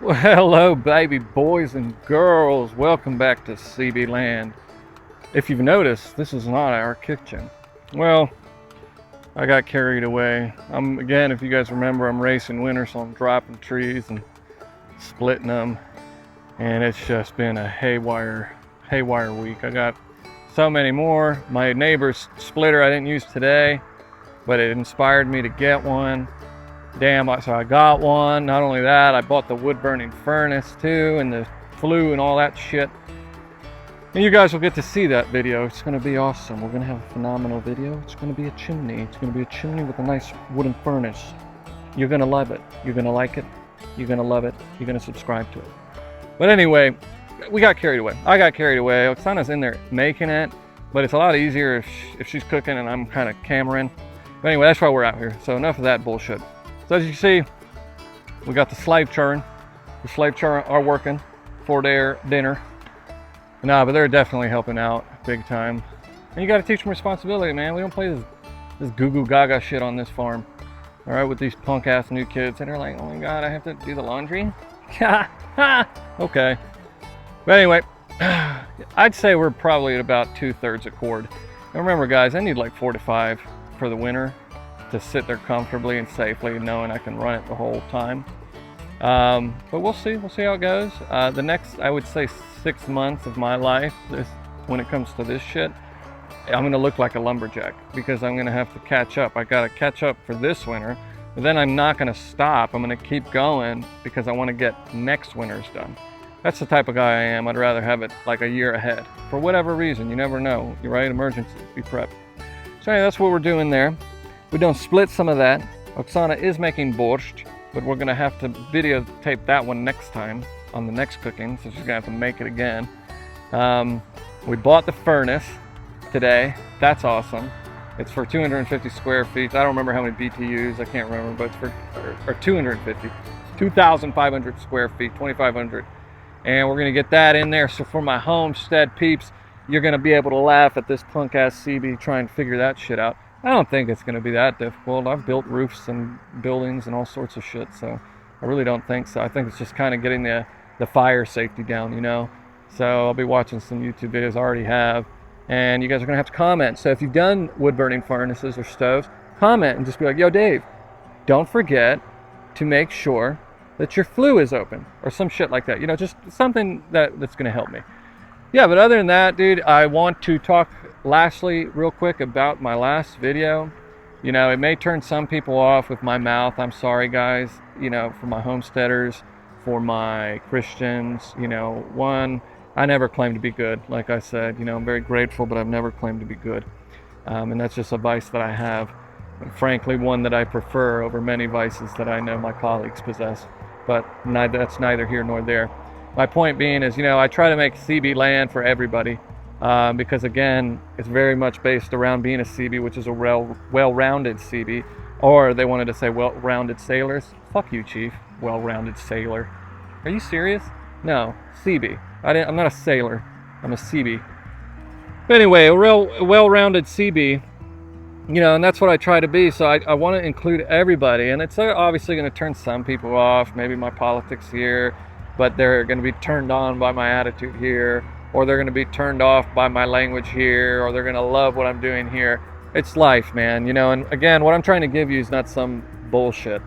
Well, hello, baby boys and girls. Welcome back to CB Land. If you've noticed, this is not our kitchen. Well, I got carried away. Again, if you guys remember, I'm racing winter, so I'm dropping trees and splitting them. And it's just been a haywire week. I got so many more. My neighbor's splitter I didn't use today, but it inspired me to get one. So I got one. Not only that, I bought the wood burning furnace too, and the flue and all that shit. And you guys will get to see that video. It's going to be awesome. We're going to have a phenomenal video. It's going to be a chimney. It's going to be a chimney with a nice wooden furnace. You're going to love it. You're going to like it. You're going to love it. You're going to subscribe to it. But anyway, we got carried away. I got carried away. Oksana's in there making it, but it's a lot easier if she's cooking and I'm kind of cameraing. But anyway, that's why we're out here. So enough of that bullshit. So as you see, we got the slave churn. The slave churn are working for their dinner. Nah, but they're definitely helping out big time. And you got to teach them responsibility, man. We don't play this goo goo gaga shit on this farm. All right, with these punk ass new kids, and they're like, oh my god, I have to do the laundry. Okay. But anyway, I'd say we're probably at about 2/3 of cord. And remember, guys, I need like 4 to 5 for the winter to sit there comfortably and safely, knowing I can run it the whole time. But we'll see how it goes. The next, I would say, 6 months of my life, when it comes to this shit, I'm gonna look like a lumberjack because I'm gonna have to catch up. I gotta catch up for this winter, but then I'm not gonna stop. I'm gonna keep going because I want to get next winter's done. That's the type of guy I am. I'd rather have it like a year ahead for whatever reason. You never know. You're right. Emergency. Be prepped. So anyway, that's what we're doing there. We don't split some of that. Oksana is making borscht, but we're gonna have to videotape that one next time on the next cooking, so she's gonna have to make it again. We bought the furnace today. That's awesome. It's for 250 square feet. I don't remember how many BTUs, I can't remember, but it's for 250, 2,500 square feet, 2,500. And we're gonna get that in there. So for my homestead peeps, you're gonna be able to laugh at this punk ass CB trying to figure that shit out. I don't think it's going to be that difficult. I've built roofs and buildings and all sorts of shit, so I really don't think so. I think it's just kind of getting the fire safety down, you know? So I'll be watching some YouTube videos, I already have, and you guys are going to have to comment. So if you've done wood-burning furnaces or stoves, comment and just be like, yo, Dave, don't forget to make sure that your flue is open, or some shit like that. You know, just something that's going to help me. Yeah, but other than that, dude, I want to talk lastly real quick about my last video. You know, it may turn some people off with my mouth. I'm sorry, guys. You know, for my homesteaders, for my Christians, you know, I never claimed to be good. Like I said, you know, I'm very grateful, but I've never claimed to be good. And that's just a vice that I have. And frankly, one that I prefer over many vices that I know my colleagues possess. But that's neither here nor there. My point being is, you know, I try to make CB land for everybody because, again, it's very much based around being a CB, which is a well-rounded CB. Or they wanted to say well-rounded sailors. Fuck you, Chief. Well-rounded sailor. Are you serious? No, CB. I'm not a sailor. I'm a CB. But anyway, a real well-rounded CB, you know, and that's what I try to be. So I want to include everybody. And it's obviously going to turn some people off, maybe my politics here, but they're going to be turned on by my attitude here, or they're going to be turned off by my language here, or they're going to love what I'm doing here. It's life, man, you know. And again, what I'm trying to give you is not some bullshit.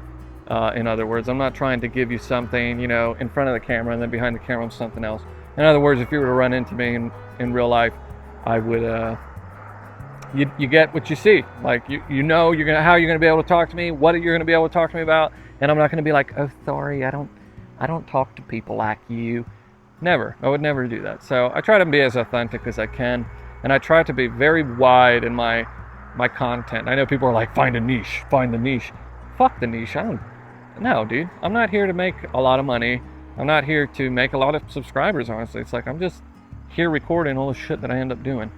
In other words, I'm not trying to give you something, you know, in front of the camera and then behind the camera I'm something else. In other words, if you were to run into me in real life, I would, you get what you see. Like, you know how you're going to be able to talk to me, what you're going to be able to talk to me about, and I'm not going to be like, oh, sorry, I don't talk to people like you. Never. I would never do that. So I try to be as authentic as I can, and I try to be very wide in my content. I know people are like, find the niche. Fuck the niche. No, dude. I'm not here to make a lot of money. I'm not here to make a lot of subscribers, honestly. It's like I'm just here recording all the shit that I end up doing.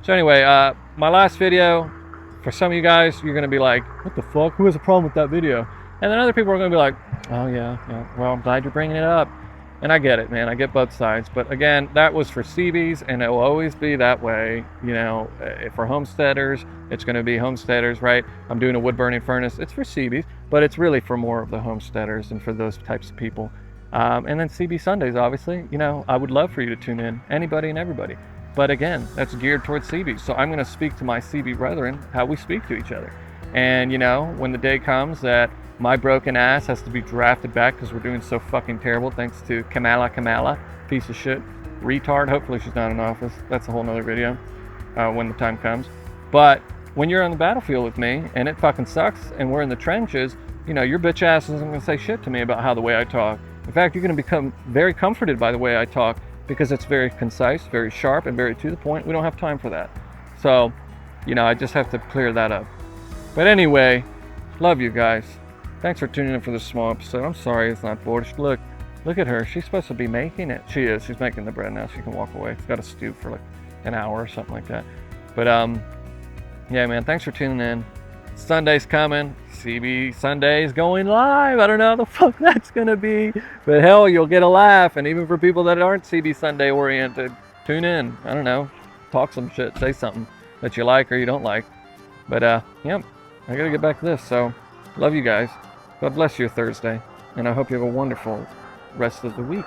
So anyway, my last video, for some of you guys, you're going to be like, what the fuck? Who has a problem with that video? And then other people are going to be like, oh, yeah, well, I'm glad you're bringing it up. And I get it, man. I get both sides. But again, that was for CBs, and it will always be that way. You know, for homesteaders, it's going to be homesteaders, right? I'm doing a wood burning furnace. It's for CBs, but it's really for more of the homesteaders and for those types of people. And then CB Sundays, obviously, you know, I would love for you to tune in, anybody and everybody. But again, that's geared towards CB. So I'm going to speak to my CB brethren how we speak to each other. And, you know, when the day comes that my broken ass has to be drafted back because we're doing so fucking terrible, thanks to Kamala, piece of shit, retard. Hopefully she's not in office. That's a whole nother video when the time comes. But when you're on the battlefield with me and it fucking sucks and we're in the trenches, you know, your bitch ass isn't going to say shit to me about how the way I talk. In fact, you're going to become very comforted by the way I talk because it's very concise, very sharp, and very to the point. We don't have time for that. So, you know, I just have to clear that up. But anyway, love you guys. Thanks for tuning in for this small episode. I'm sorry it's not Borscht. Look at her. She's supposed to be making it. She is. She's making the bread now. She can walk away. It's got to stew for like an hour or something like that. But yeah, man. Thanks for tuning in. Sunday's coming. CB Sunday's going live. I don't know how the fuck that's gonna be, but hell, you'll get a laugh. And even for people that aren't CB Sunday oriented, tune in. I don't know. Talk some shit. Say something that you like or you don't like. But yep. I gotta get back to this. So, love you guys. God bless you Thursday, and I hope you have a wonderful rest of the week.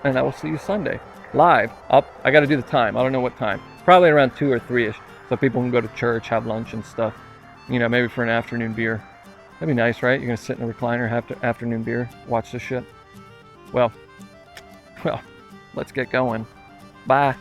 And I will see you Sunday live. I got to do the time. I don't know what time. Probably around 2 or 3ish, so people can go to church, have lunch and stuff. You know, maybe for an afternoon beer. That'd be nice, right? You're gonna sit in a recliner, have afternoon beer, watch this shit. Well, let's get going. Bye.